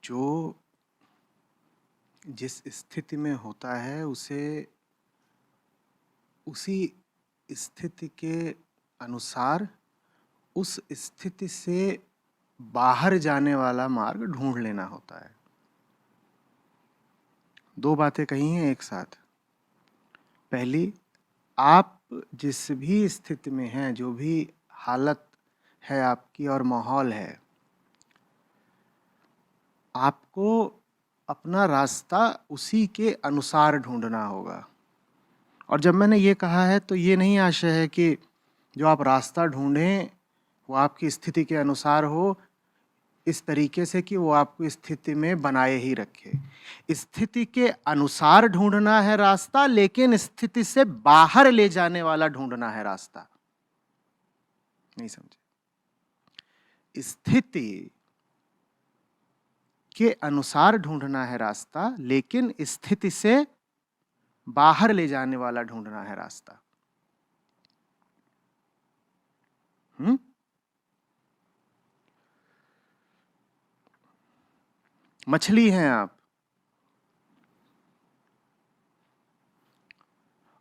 जो जिस स्थिति में होता है उसे उसी स्थिति के अनुसार उस स्थिति से बाहर जाने वाला मार्ग ढूंढ लेना होता है। दो बातें कही हैं एक साथ। पहली, आप जिस भी स्थिति में हैं, जो भी हालत है आपकी और माहौल है, आपको अपना रास्ता उसी के अनुसार ढूंढना होगा। और जब मैंने ये कहा है तो ये नहीं आशय है कि जो आप रास्ता ढूंढें वो आपकी स्थिति के अनुसार हो, इस तरीके से कि वो आपको स्थिति में बनाए ही रखे। स्थिति के अनुसार ढूंढना है रास्ता, लेकिन स्थिति से बाहर ले जाने वाला ढूंढना है रास्ता। नहीं समझे? स्थिति के अनुसार ढूंढना है रास्ता, लेकिन स्थिति से बाहर ले जाने वाला ढूंढना है रास्ता। मछली हैं आप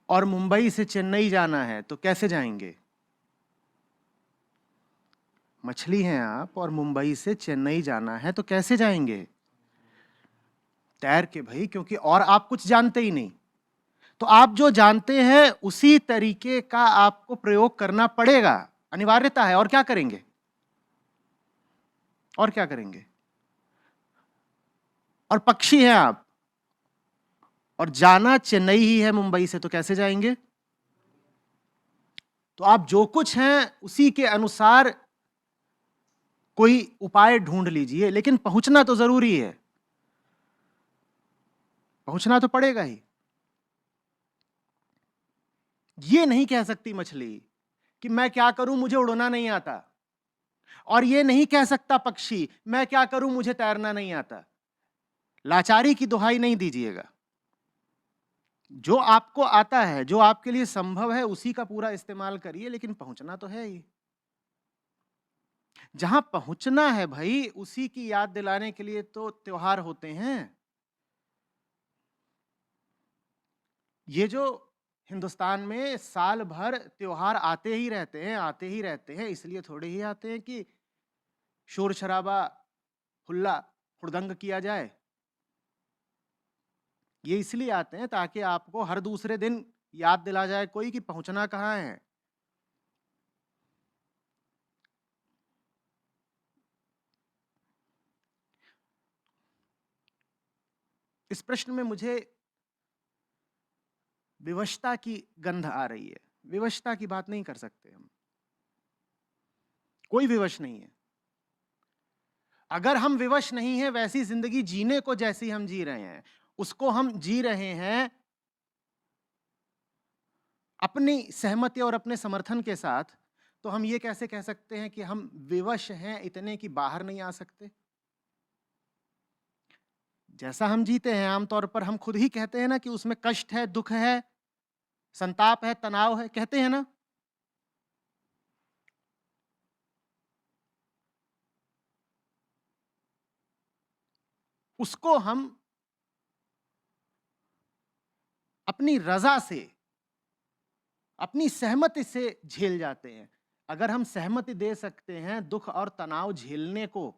और मुंबई से चेन्नई जाना है तो कैसे जाएंगे? मछली हैं आप और मुंबई से चेन्नई जाना है तो कैसे जाएंगे? तैर के भाई, क्योंकि और आप कुछ जानते ही नहीं। तो आप जो जानते हैं उसी तरीके का आपको प्रयोग करना पड़ेगा, अनिवार्यता है। और क्या करेंगे? और क्या करेंगे? और पक्षी हैं आप और जाना चेन्नई ही है मुंबई से, तो कैसे जाएंगे? तो आप जो कुछ हैं उसी के अनुसार कोई उपाय ढूंढ लीजिए, लेकिन पहुंचना तो जरूरी है। पहुंचना तो पड़ेगा ही। ये नहीं कह सकती मछली कि मैं क्या करूं, मुझे उड़ना नहीं आता। और ये नहीं कह सकता पक्षी, मैं क्या करूं, मुझे तैरना नहीं आता। लाचारी की दुहाई नहीं दीजिएगा। जो आपको आता है, जो आपके लिए संभव है, उसी का पूरा इस्तेमाल करिए, लेकिन पहुंचना तो है ही। जहां पहुंचना है भाई, उसी की याद दिलाने के लिए तो त्योहार होते हैं। ये जो हिंदुस्तान में साल भर त्योहार आते ही रहते हैं, आते ही रहते हैं, इसलिए थोड़े ही आते हैं कि शोर शराबा, हुल्ला हुड़दंग किया जाए। ये इसलिए आते हैं ताकि आपको हर दूसरे दिन याद दिला जाए कोई कि पहुंचना कहां है। इस प्रश्न में मुझे विवशता की गंध आ रही है। विवशता की बात नहीं कर सकते हम। कोई विवश नहीं है। अगर हम विवश नहीं हैं, वैसी जिंदगी जीने को जैसी हम जी रहे हैं, उसको हम जी रहे हैं अपनी सहमति और अपने समर्थन के साथ, तो हम ये कैसे कह सकते हैं कि हम विवश हैं इतने कि बाहर नहीं आ सकते? जैसा हम जीते हैं, आमतौर पर हम खुद ही कहते हैं ना कि उसमें कष्ट है, दुख है, संताप है, तनाव है, कहते हैं ना। उसको हम अपनी रजा से, अपनी सहमति से झेल जाते हैं। अगर हम सहमति दे सकते हैं दुख और तनाव झेलने को,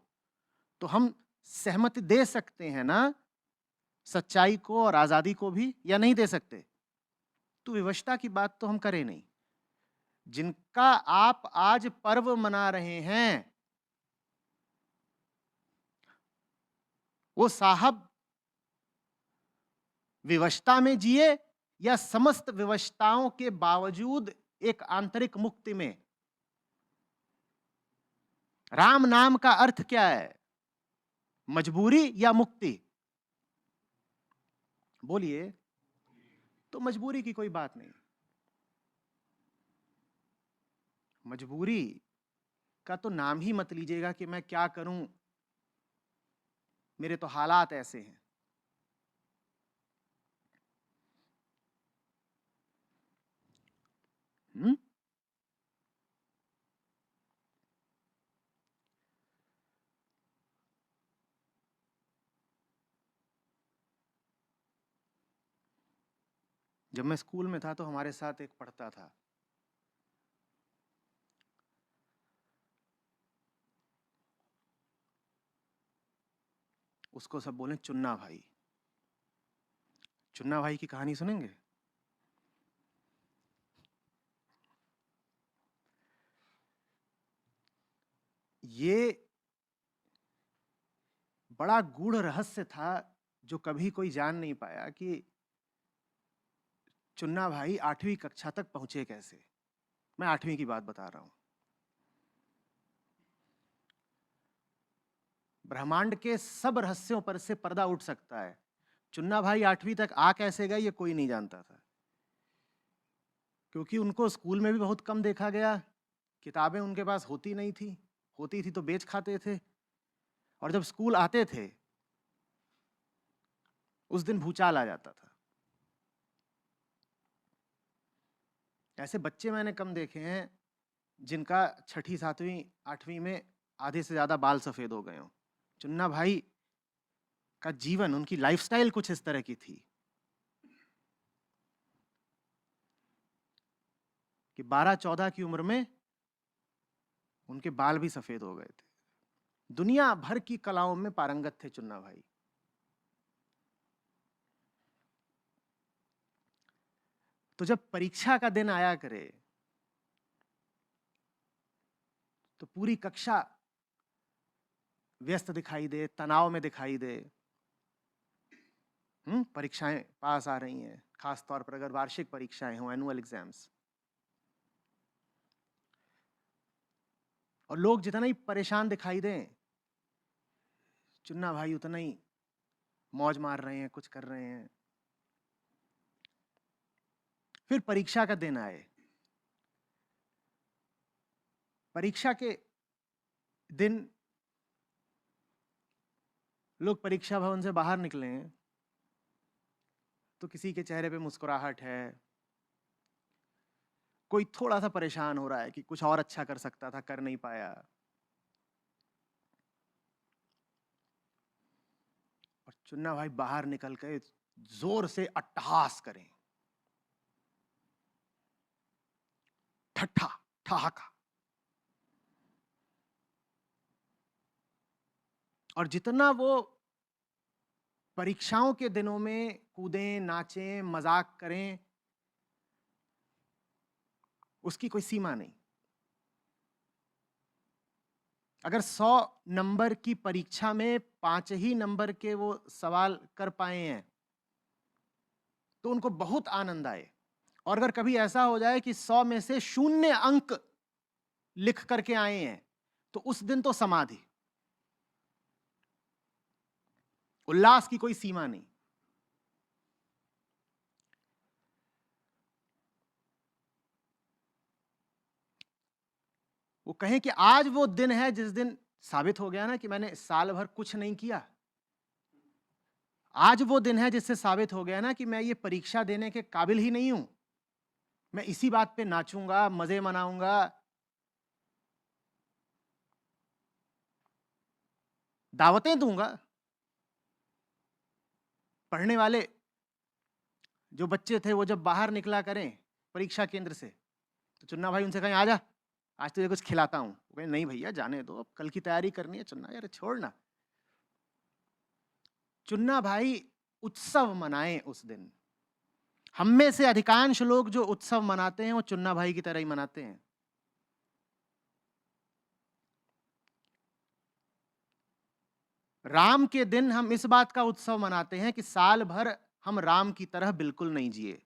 तो हम सहमति दे सकते हैं ना सच्चाई को और आजादी को भी, या नहीं दे सकते? तो विवशता की बात तो हम करें नहीं। जिनका आप आज पर्व मना रहे हैं, वो साहब विवशता में जिए या समस्त विवशताओं के बावजूद एक आंतरिक मुक्ति में। राम नाम का अर्थ क्या है? मजबूरी या मुक्ति? बोलिए। तो मजबूरी की कोई बात नहीं। मजबूरी का तो नाम ही मत लीजिएगा कि मैं क्या करूं, मेरे तो हालात ऐसे हैं। हुँ? जब मैं स्कूल में था तो हमारे साथ एक पढ़ता था, उसको सब बोले चुन्ना भाई। चुन्ना भाई की कहानी सुनेंगे? ये बड़ा गूढ़ रहस्य था जो कभी कोई जान नहीं पाया कि चुन्ना भाई 8वीं कक्षा तक पहुंचे कैसे। मैं 8वीं की बात बता रहा हूं। ब्रह्मांड के सब रहस्यों पर से पर्दा उठ सकता है, चुन्ना भाई 8वीं तक आ कैसे गए ये कोई नहीं जानता था, क्योंकि उनको स्कूल में भी बहुत कम देखा गया, किताबें उनके पास होती नहीं थी, होती थी तो बेच खाते थे, और जब स्कूल आते थे उस दिन भूचाल आ जाता था। ऐसे बच्चे मैंने कम देखे हैं जिनका 6ठी 7वीं 8वीं में आधे से ज्यादा बाल सफेद हो गए हों। चुन्ना भाई का जीवन, उनकी लाइफस्टाइल कुछ इस तरह की थी कि 12-14 की उम्र में उनके बाल भी सफेद हो गए थे। दुनिया भर की कलाओं में पारंगत थे चुन्ना भाई। तो जब परीक्षा का दिन आया करे तो पूरी कक्षा व्यस्त दिखाई दे, तनाव में दिखाई दे। परीक्षाएं पास आ रही हैं, खास तौर पर अगर वार्षिक परीक्षाएं हों, एनुअल एग्जाम्स, और लोग जितना ही परेशान दिखाई दें, चुन्ना भाई उतना ही मौज मार रहे हैं, कुछ कर रहे हैं। फिर परीक्षा का दिन आए, परीक्षा के दिन लोग परीक्षा भवन से बाहर निकले हैं तो किसी के चेहरे पे मुस्कुराहट है, कोई थोड़ा सा परेशान हो रहा है कि कुछ और अच्छा कर सकता था, कर नहीं पाया। और चुन्ना भाई बाहर निकल के जोर से अट्टहास करें, ठट्ठा ठहाका। और जितना वो परीक्षाओं के दिनों में कूदें, नाचें, मजाक करें, उसकी कोई सीमा नहीं। अगर 100 नंबर की परीक्षा में 5 ही नंबर के वो सवाल कर पाए हैं तो उनको बहुत आनंद आए, और अगर कभी ऐसा हो जाए कि 100 में से 0 अंक लिख करके आए हैं तो उस दिन तो समाधि, उल्लास की कोई सीमा नहीं। वो कहें कि आज वो दिन है जिस दिन साबित हो गया ना कि मैंने साल भर कुछ नहीं किया। आज वो दिन है जिससे साबित हो गया ना कि मैं ये परीक्षा देने के काबिल ही नहीं हूं। मैं इसी बात पे नाचूंगा, मजे मनाऊंगा, दावतें दूंगा। पढ़ने वाले जो बच्चे थे वो जब बाहर निकला करें परीक्षा केंद्र से तो चुन्ना भाई उनसे कहें आजा, आज तुझे कुछ खिलाता हूं। वो कहें नहीं भैया जाने दो, अब कल की तैयारी करनी है। चुन्ना यार छोड़ना। चुन्ना भाई उत्सव मनाएं उस दिन। हम में से अधिकांश लोग जो उत्सव मनाते हैं वो चुन्ना भाई की तरह ही मनाते हैं। राम के दिन हम इस बात का उत्सव मनाते हैं कि साल भर हम राम की तरह बिल्कुल नहीं जिए।